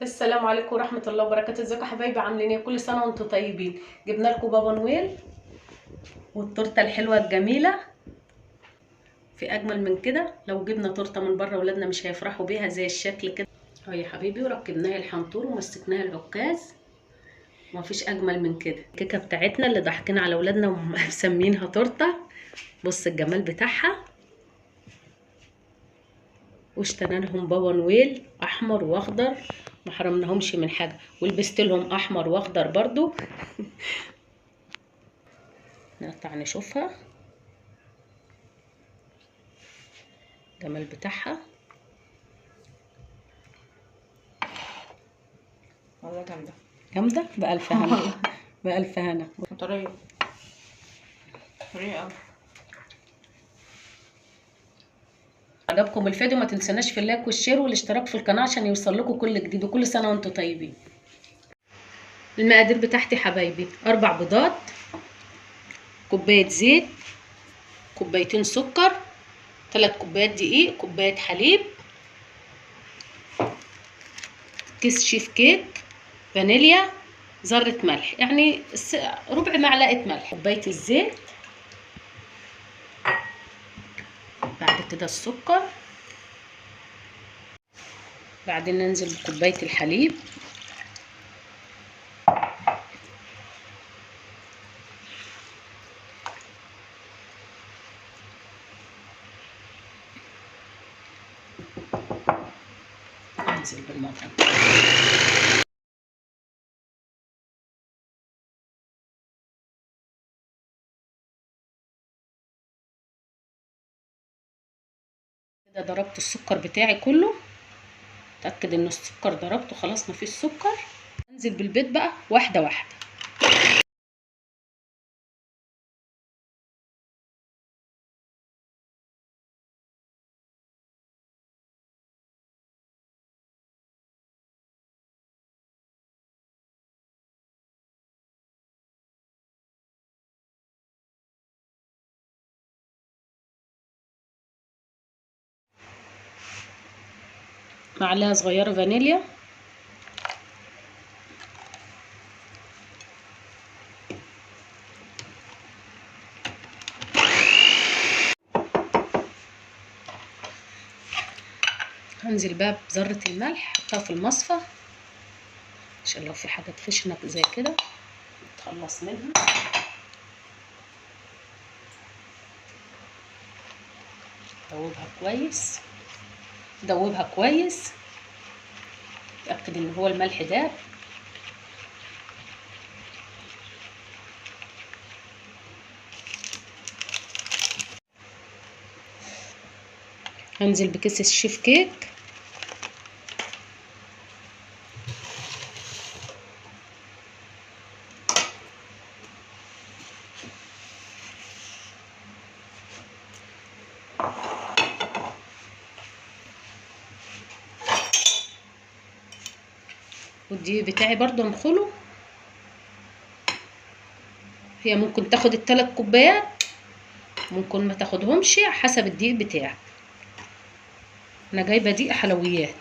السلام عليكم ورحمة الله وبركاته. ازيكم يا حبايبي؟ عاملين ايه؟ كل سنة وانتم طيبين. جبنا لكم بابا نويل والتورته الحلوة الجميلة. في اجمل من كده؟ لو جبنا تورته من بره ولادنا مش هيفرحوا بيها زي الشكل كده اهو يا حبيبي. وركبناها الحنطور ومسكناها العكاز، ومفيش اجمل من كده. الكيكه بتاعتنا اللي ضحكنا على ولادنا ومسمينها تورته. بص الجمال بتاعها. واشترينا لهم بابا نويل احمر واخضر، ما حرمناهمش من حاجه، ولبست لهم احمر واخضر برضو. نقطع نشوفها الجمال بتاعها. والله جامدة جامدة بألف هنا. بألف هنا. طرية طرية أوي. عجبكم الفيديو ما تنسوناش في اللايك والشير والاشتراك في القناة عشان يوصل لكم كل جديد، وكل سنة وانتم طيبين. المقادير بتاعتي حبايبي: 4 بيضات، كوباية زيت، كوبايتين سكر، 3 كوبايات دقيق، كوباية حليب، كيس شيف كيك، فانيليا، ذرة ملح يعني ربع معلقة ملح، كوباية الزيت، بعد كده السكر، بعدين ننزل بكوباية الحليب، ننزل بالمضرب. كده ضربت السكر بتاعي كله، اتاكد ان السكر ضربته خلاص مفيش سكر. انزل بالبيض بقى واحده واحده. معلقه صغيره فانيليا، هنزل بقى بذره الملح، احطها في المصفى عشان لو في حاجه تخشنك زي كده تخلص منها. دوبها كويس، دوبها كويس، اتاكد ان هو الملح داب. هنزل بكيس الشيف كيك، والدقيق بتاعي برضو انخله. هي ممكن تاخد ال3 كوبايات، ممكن ما تاخدهمش حسب الدقيق بتاعك. انا جايبه دقيق حلويات.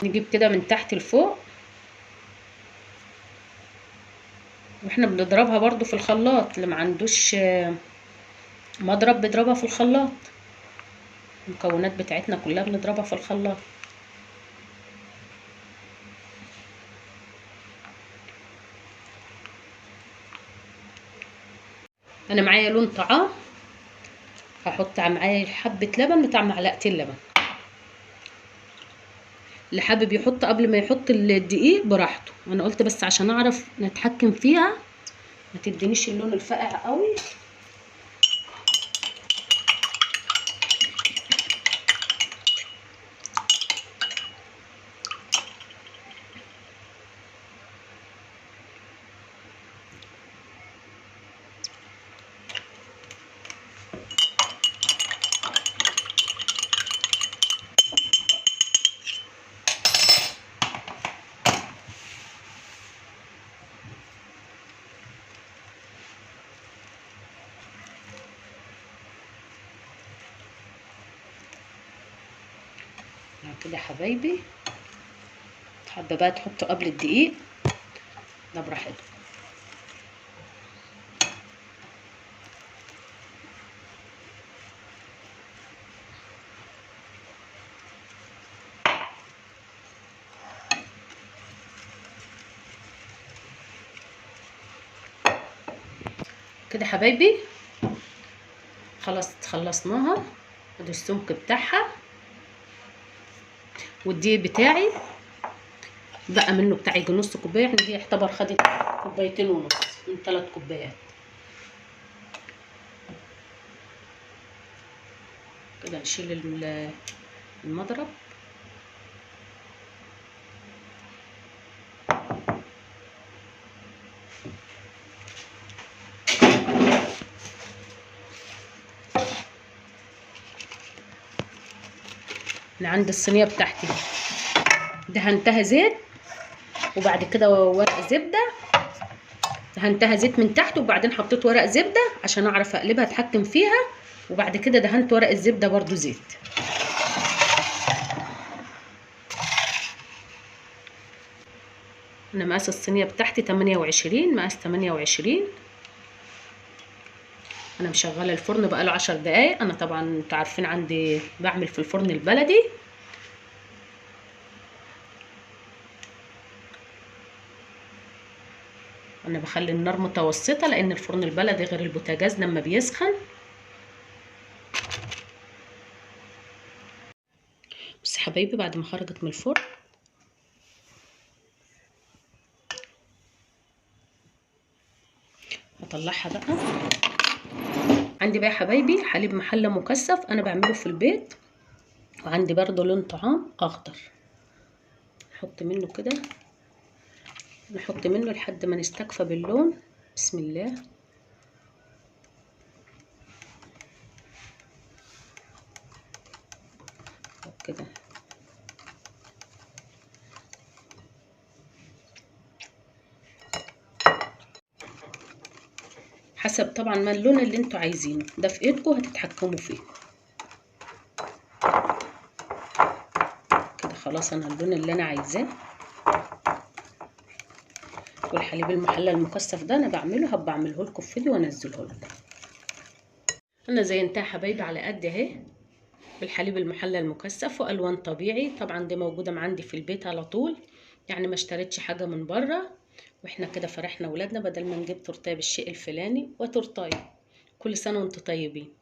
نجيب كده من تحت لفوق، واحنا بنضربها برضو في الخلاط. اللي ما عندوش مضرب بيضربها في الخلاط. المكونات بتاعتنا كلها بنضربها في الخلاط. انا معايا لون طعام، هحط معايا حبه لبن بتاع معلقتين لبن. اللي حابب يحط قبل ما يحط الدقيق براحته، انا قلت بس عشان اعرف نتحكم فيها ما تدينيش اللون الفاقع قوي. كده يا حبايبي. حابه بقى تحطوا قبل الدقيق ده براحتكم. كده يا حبايبي خلاص خلصناها. ادي السمك بتاعها والدقيق بتاعي بقى منه بتاع يجي نص كوبايه، يعني دي يعتبر خدت كوبايتين ونص من 3 كوبايات. كده نشيل المضرب. انا عندي الصينيه بتاعتي دهنتها زيت وبعد كده ورق زبده. دهنتها زيت من تحت وبعدين حطيت ورق زبده عشان اعرف اقلبها اتحكم فيها، وبعد كده دهنت ورق الزبده برضو زيت. انا مقاس الصينيه بتاعتي 28، مقاس 28. انا مشغله الفرن بقاله 10 دقايق. انا طبعا انتوا عارفين عندي بعمل في الفرن البلدي. انا بخلي النار متوسطه لان الفرن البلدي غير البوتاجاز لما بيسخن. بس يا حبايبي بعد ما خرجت من الفرن هطلعها بقى. عندي بقى يا حبايبي حليب محلى مكثف انا بعمله في البيت، وعندي برضو لون طعام اخضر. نحط منه كده، نحط منه لحد ما نستكفى باللون. بسم الله. كده حسب طبعا ما اللون اللي انتوا عايزينه، ده في ايدكم هتتحكموا فيه. كده خلاص انا اللون اللي انا عايزاه. والحليب المحلى المكثف ده انا بعمله، هبقى اعمله لكم في فيديو وانزله لكم. انا زينتها حبايبي على قد اهي بالحليب المحلى المكثف والوان طبيعي. طبعا دي موجوده عندي في البيت على طول، يعني ما اشتريتش حاجه من بره. واحنا كده فرحنا ولادنا بدل ما نجيب تورتايه بالشيء الفلاني وتورتايه. كل سنه وانتم طيبين.